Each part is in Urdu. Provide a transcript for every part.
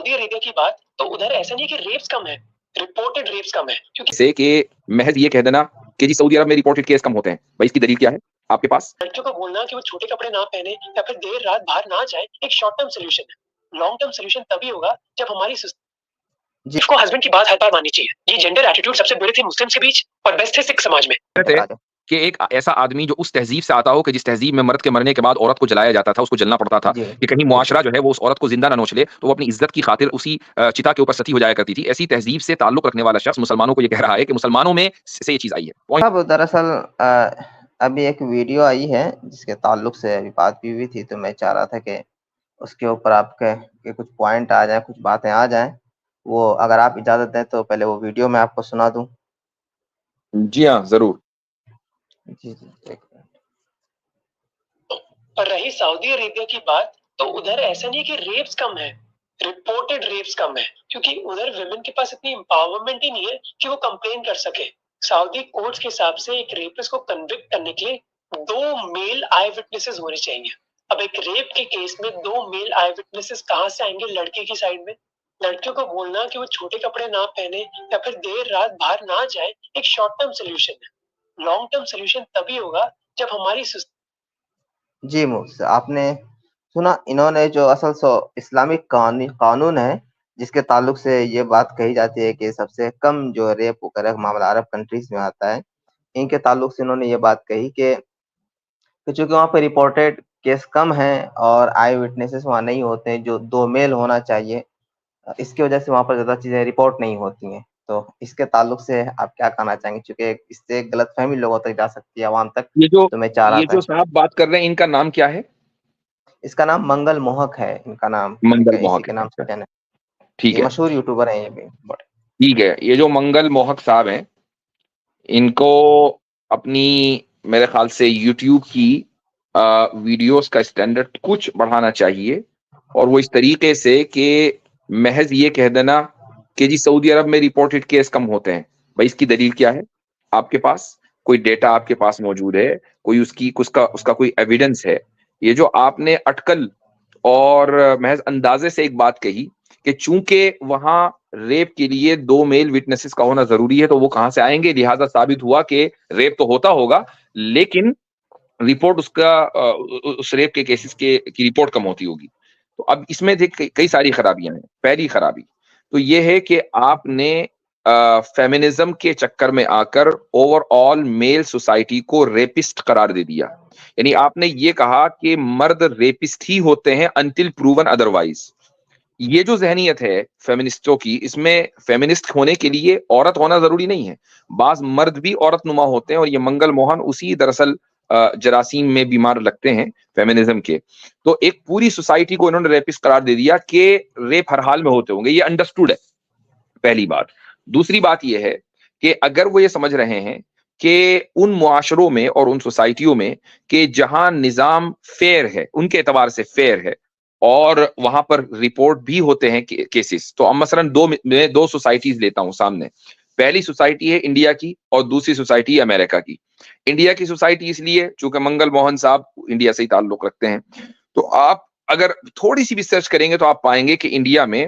سعودی عربیہ کی بات تو ادھر ایسا نہیں کہ ریپس کم ہے, رپورٹڈ ریپس کم ہے, کیونکہ سے کہ محض یہ کہہ دینا کہ جی سعودی عرب میں رپورٹڈ کیس کم ہوتے ہیں, بھائی اس کی دلیل کیا ہے آپ کے پاس؟ لڑکیوں کو بولنا کہ وہ چھوٹے کپڑے نہ پہنے یا پھر دیر رات باہر نہ جائے ایک شارٹ ٹرم سولوشن ہے. لانگ ٹرم سولوشن تبھی ہوگا جب ہماری جس کو ہسبینڈ کی بات ہر بار ماننی چاہیے. یہ جینڈر ایٹیٹیوڈ سب سے برے تھے مسلم کے بیچ اور بیسٹ تھے سکھ سماج میں. کہ ایک ایسا آدمی جو اس تہذیب سے آتا ہو کہ جس تہذیب میں مرد کے مرنے کے بعد عورت کو جلایا جاتا تھا, اس کو جلنا پڑتا تھا کہ کہیں معاشرہ جو ہے وہ اس عورت کو زندہ نہ نوچ لے, تو وہ اپنی عزت کی خاطر اسی چتا کے اوپر ستی ہو جایا کرتی تھی. ایسی تہذیب سے تعلق رکھنے والا شخص مسلمانوں کو یہ کہہ رہا ہے کہ مسلمانوں میں سے یہ چیز آئی ہے. اب دراصل ابھی ایک ویڈیو آئی ہے جس کے تعلق سے ابھی بات بھی ہوئی تھی, تو میں چاہ رہا تھا کہ اس کے اوپر آپ کے کچھ پوائنٹ آ جائیں, کچھ باتیں آ جائیں. وہ اگر آپ اجازت دیں تو پہلے وہ ویڈیو میں آپ کو سنا دوں. جی ہاں ضرور. جی ایک منٹ. پر رہی سعودی عربیہ کی بات تو ادھر ایسا نہیں کہ ریپس کم ہے, رپورٹڈ ریپس کم ہے, کیونکہ ادھر ویمن کے پاس اتنی امپاورمنٹ ہی نہیں ہے کہ وہ کمپلین کر سکے. سعودی کورٹس کے حساب سے ایک ریپس کو کنوکٹ کرنے کے لیے 2 میل آئی وٹنسز ہونے چاہیے. اب ایک ریپ کے کیس میں 2 میل آئی وٹنسز کہاں سے آئیں گے لڑکے کی سائڈ میں؟ لڑکیوں کو بولنا کہ وہ چھوٹے کپڑے نہ پہنے یا پھر دیر رات باہر نہ جائے ایک شارٹ ٹرم سولوشن ہے. لانگ ٹرم سولوشن تبھی ہوگا جب ہماری جی آپ نے سنا, انہوں نے جو اصل اسلامک قانون ہے جس کے تعلق سے یہ بات کہی جاتی ہے کہ سب سے کم جو ریپ وغیرہ معاملہ عرب کنٹریز میں آتا ہے, ان کے تعلق سے انہوں نے یہ بات کہی کہ چونکہ وہاں پہ رپورٹڈ کیس کم ہیں اور آئی وٹنسز وہاں نہیں ہوتے ہیں جو 2 میل ہونا چاہیے, اس کی وجہ سے وہاں پر زیادہ چیزیں رپورٹ نہیں ہوتی ہیں. تو اس کے تعلق سے آپ کیا کہنا چاہیں گے, چونکہ اس سے غلط فہمی لوگوں تک جا سکتی ہے, عوام تک. تو میں چاہ رہا یہ تھا جو صاحب بات کر رہے ہیں ان کا نام کیا ہے؟ اس کا نام منگل موہک ہے, ان کا نام منگل اسی موہک کے نام ہے. سے چینل. ٹھیک یہ ہے مشہور یوٹیوبر ہیں یہ بھی. ٹھیک ہے. یہ جو منگل موہک صاحب ہیں, ان کو اپنی میرے خیال سے یوٹیوب کی ویڈیوز کا اسٹینڈرڈ کچھ بڑھانا چاہیے, اور وہ اس طریقے سے کہ محض یہ کہہ دینا کہ جی سعودی عرب میں رپورٹڈ کیس کم ہوتے ہیں, بھائی اس کی دلیل کیا ہے آپ کے پاس؟ کوئی ڈیٹا آپ کے پاس موجود ہے, کوئی اس کا کوئی ایویڈنس ہے؟ یہ جو آپ نے اٹکل اور محض اندازے سے ایک بات کہی کہ چونکہ وہاں ریپ کے لیے 2 میل وٹنسز کا ہونا ضروری ہے تو وہ کہاں سے آئیں گے, لہذا ثابت ہوا کہ ریپ تو ہوتا ہوگا لیکن رپورٹ اس ریپ کے کیسز کی رپورٹ کم ہوتی ہوگی. تو اب اس میں کئی ساری خرابیاں ہیں. پہلی خرابی تو یہ ہے کہ آپ نے فیمنزم کے چکر میں آ کر اوور آل میل سوسائٹی کو ریپسٹ قرار دے دیا. یعنی آپ نے یہ کہا کہ مرد ریپسٹ ہی ہوتے ہیں انٹل پروون ادروائز. یہ جو ذہنیت ہے فیمنسٹوں کی, اس میں فیمنسٹ ہونے کے لیے عورت ہونا ضروری نہیں ہے, بعض مرد بھی عورت نما ہوتے ہیں, اور یہ منگل موہن اسی دراصل جراثیم میں بیمار لگتے ہیں فیمنزم کے. تو ایک پوری سوسائٹی کو انہوں نے ریپسٹ قرار دے دیا کہ ریپ ہر حال میں ہوتے ہوں گے. یہ انڈرسٹوڈ ہے, پہلی بات. دوسری بات یہ ہے کہ اگر وہ یہ سمجھ رہے ہیں کہ ان معاشروں میں اور ان سوسائٹیوں میں کہ جہاں نظام فیئر ہے, ان کے اعتبار سے فیئر ہے, اور وہاں پر رپورٹ بھی ہوتے ہیں کیسز, تو اب مثلاً میں 2 سوسائٹیز لیتا ہوں سامنے. پہلی سوسائٹی ہے انڈیا کی اور دوسری سوسائٹی ہے امریکہ کی. انڈیا کی سوسائٹی اس لیے چونکہ منگل موہن صاحب انڈیا سے ہی تعلق رکھتے ہیں, تو آپ اگر تھوڑی سی بھی سرچ کریں گے تو آپ پائیں گے کہ انڈیا میں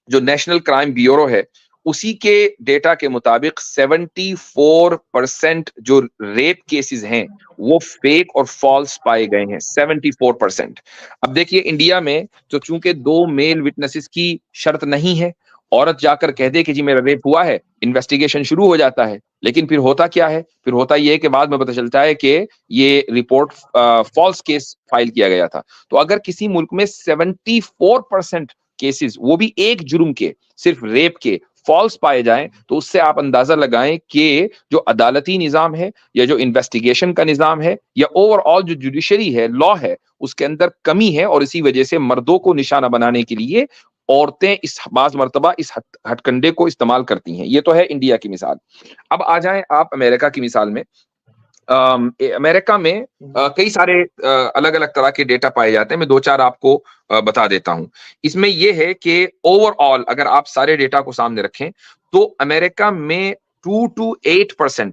جو نیشنل کرائم بیورو ہے اسی کے ڈیٹا کے مطابق 74% جو ریپ کیسز ہیں وہ فیک اور فالس پائے گئے ہیں. 74%. اب دیکھیے انڈیا میں تو چونکہ 2 میل وٹنسز کی شرط نہیں ہے, عورت جا کر کہہ دے کہ جی میرا ریپ ہوا ہے, انویسٹیگیشن شروع ہو جاتا ہے. لیکن پھر ہوتا کیا ہے, پھر ہوتا یہ ہے کہ بعد میں پتہ چلتا ہے کہ یہ رپورٹ فالس کیس فائل کیا گیا تھا. تو اگر کسی ملک میں 74% کیسز, وہ بھی ایک جرم کے, صرف ریپ کے, فالس پائے جائیں, تو اس سے آپ اندازہ لگائیں کہ جو عدالتی نظام ہے یا جو انویسٹیگیشن کا نظام ہے یا اوور آل جو جوڈیشری ہے, لا ہے, اس کے اندر کمی ہے. اور اسی وجہ سے مردوں کو نشانہ بنانے کے لیے عورتیں اس بعض مرتبہ اس ہتھ کنڈے کو استعمال کرتی ہیں. یہ تو ہے انڈیا کی مثال. اب آ جائیں آپ امریکہ کی مثال میں. امریکہ میں کئی سارے الگ الگ طرح کے ڈیٹا پائے جاتے ہیں. میں 2-4 آپ کو بتا دیتا ہوں. اس میں یہ ہے کہ اوور آل اگر آپ سارے ڈیٹا کو سامنے رکھیں تو امریکہ میں 2 to 8%,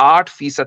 8%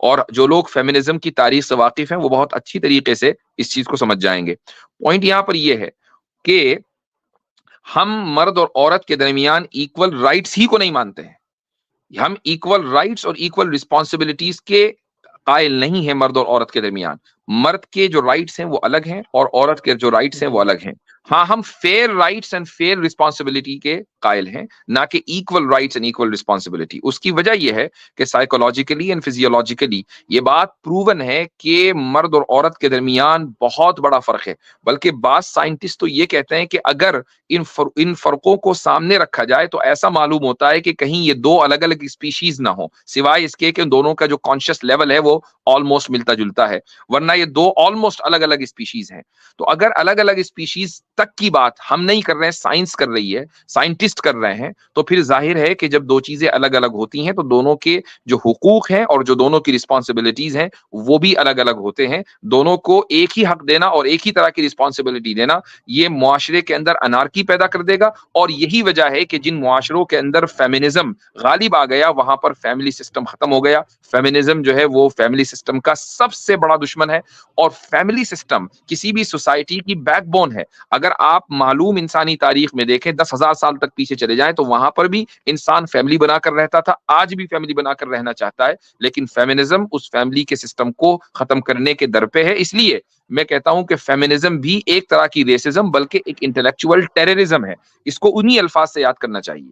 اور جو لوگ فیمنزم کی تاریخ سے واقف ہیں وہ بہت اچھی طریقے سے اس چیز کو سمجھ جائیں گے. پوائنٹ یہاں پر یہ ہے کہ ہم مرد اور عورت کے درمیان ایکول رائٹس ہی کو نہیں مانتے ہیں. ہم ایکول رائٹس اور ایکول رسپانسبلٹیز کے قائل نہیں ہیں مرد اور عورت کے درمیان. مرد کے جو رائٹس ہیں وہ الگ ہیں اور عورت کے جو رائٹس ہیں وہ الگ ہیں. ہاں ہم fair rights and fair responsibility کے قائل ہیں, نہ کہ equal rights and equal responsibility. اس کی وجہ یہ ہے کہ سائیکولوجیکلی اینڈ فزیولوجیکلی یہ بات پروون ہے کہ مرد اور عورت کے درمیان بہت بڑا فرق ہے. بلکہ بعض سائنٹسٹ تو یہ کہتے ہیں کہ اگر ان فرقوں کو سامنے رکھا جائے تو ایسا معلوم ہوتا ہے کہ کہیں یہ دو الگ الگ اسپیشیز نہ ہوں, سوائے اس کے کہ دونوں کا جو کانشیس لیول ہے وہ آلموسٹ ملتا جلتا ہے, ورنہ یہ دو آلموسٹ الگ الگ اسپیشیز ہیں. تو اگر الگ الگ اسپیشیز تک کی بات ہم نہیں کر رہے ہیں, سائنس کر رہی ہے, سائنٹسٹ کر رہے ہیں, تو پھر ظاہر ہے کہ جب دو چیزیں الگ الگ ہوتی ہیں تو دونوں کے جو حقوق ہیں اور جو دونوں کی رسپانسبلٹیز ہیں وہ بھی الگ الگ ہوتے ہیں. دونوں کو ایک ہی حق دینا اور ایک ہی طرح کی رسپانسبلٹی دینا یہ معاشرے کے اندر انارکی پیدا کر دے گا. اور یہی وجہ ہے کہ جن معاشروں کے اندر فیمنزم غالب آ گیا وہاں پر فیملی سسٹم ختم ہو گیا. فیمنزم جو ہے وہ فیملی سسٹم کا سب سے بڑا دشمن ہے, اور فیملی سسٹم کسی بھی سوسائٹی کی بیک بون ہے. اگر آپ معلوم انسانی تاریخ میں دیکھیں 10,000 سال تک پیچھے چلے جائیں تو وہاں پر بھی انسان فیملی بنا کر رہتا تھا, آج بھی فیملی بنا کر رہنا چاہتا ہے, لیکن فیمنزم اس فیملی کے سسٹم کو ختم کرنے کے در پہ ہے. اس لیے میں کہتا ہوں کہ فیمنزم بھی ایک طرح کی ریسزم بلکہ ایک انٹلیکچوئل ٹیررزم ہے. اس کو انہی الفاظ سے یاد کرنا چاہیے.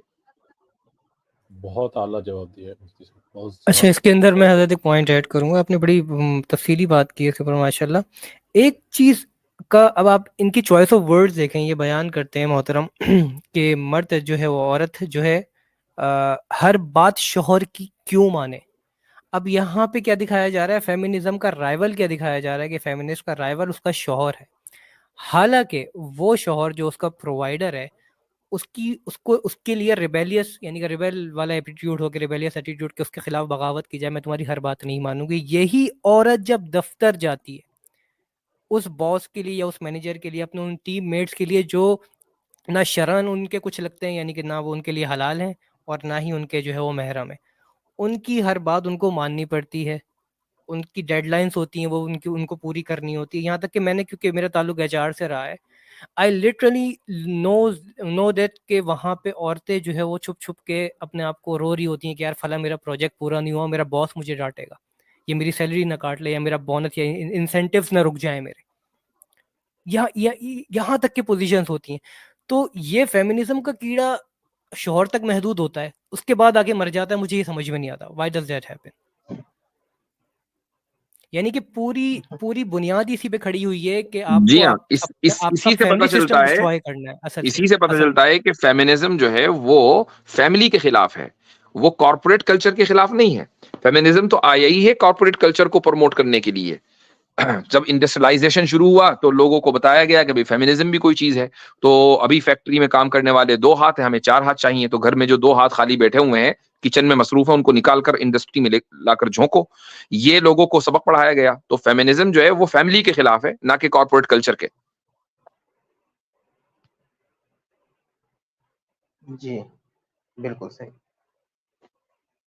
بہت اعلیٰ جواب دیا ہے مفتی صاحب, بہت اچھا اس کے اندر میں حضرت ایک پوائنٹ ایڈ کروں گا. آپ نے بڑی تفصیلی بات کی ہے اس کے اوپر ماشاء اللہ. ایک چیز کا اب آپ ان کی چوائس آف ورڈز دیکھیں, یہ بیان کرتے ہیں محترم کہ مرد جو ہے وہ عورت جو ہے ہر بات شوہر کی کیوں مانے. اب یہاں پہ کیا دکھایا جا رہا ہے, فیمنزم کا رائیول کیا دکھایا جا رہا ہے کہ فیمنسٹ کا رائیول اس کا شوہر ہے, حالانکہ وہ شوہر جو اس کا پرووائڈر ہے اس کے لیے ریبیلیس یعنی کہ ریبیل والا ایٹیٹیوڈ ہو, کہ ریبیلیس ایٹیٹیوڈ کہ اس کے خلاف بغاوت کی جائے, میں تمہاری ہر بات نہیں مانوں گی. یہی عورت جب دفتر جاتی ہے اس باس کے لیے یا اس مینیجر کے لیے, اپنے ان ٹیم میٹس کے لیے جو نہ شرعن ان کے کچھ لگتے ہیں, یعنی کہ نہ وہ ان کے لیے حلال ہیں اور نہ ہی ان کے جو ہے وہ محرم ہیں, ان کی ہر بات ان کو ماننی پڑتی ہے. ان کی ڈیڈ لائنس ہوتی ہیں وہ ان کو پوری کرنی ہوتی ہے. یہاں تک کہ میں نے, کیونکہ میرا تعلق HR سے رہا ہے, I literally know that کہ وہاں پہ عورتیں جو ہے وہ چھپ چھپ کے اپنے آپ کو رو رہی ہوتی ہیں کہ یار فلاں میرا پروجیکٹ پورا نہیں ہوا, میرا باس مجھے ڈانٹے گا, یہ میری سیلری نہ کاٹ لے, یا میرا بونس یا انسینٹیوز نہ رک جائیں میرے. یہاں تک کی پوزیشنز ہوتی ہیں. تو یہ فیمنزم کا کیڑا شوہر تک محدود ہوتا ہے, اس کے بعد آگے مر جاتا ہے. مجھے یہ سمجھ میں نہیں آتا why does that happen. یعنی کہ پوری بنیاد اسی پہ کھڑی ہوئی ہے کہ آپ جی کو ہاں, اسی سے پتہ چلتا ہے, کرنا ہے. اسی سے پتہ چلتا ہے کہ فیمنزم جو ہے وہ فیملی کے خلاف ہے, وہ کارپوریٹ کلچر کے خلاف نہیں ہے. فیمنزم تو آیا ہی ہے کارپوریٹ کلچر کو پروموٹ کرنے کے لیے. جب انڈسٹریلائزیشن شروع ہوا تو لوگوں کو بتایا گیا کہ فیمنزم بھی کوئی چیز ہے. تو ابھی فیکٹری میں کام کرنے والے 2 ہاتھ ہیں, ہمیں 4 ہاتھ چاہیے. تو گھر میں جو 2 ہاتھ خالی بیٹھے ہوئے ہیں کچن میں مصروف ہیں, ان کو نکال کر انڈسٹری میں لا کر جھونکو. یہ لوگوں کو سبق پڑھایا گیا. تو فیمنزم جو ہے وہ فیملی کے خلاف ہے, نہ کہ کارپوریٹ کلچر کے. جی بالکل صحیح.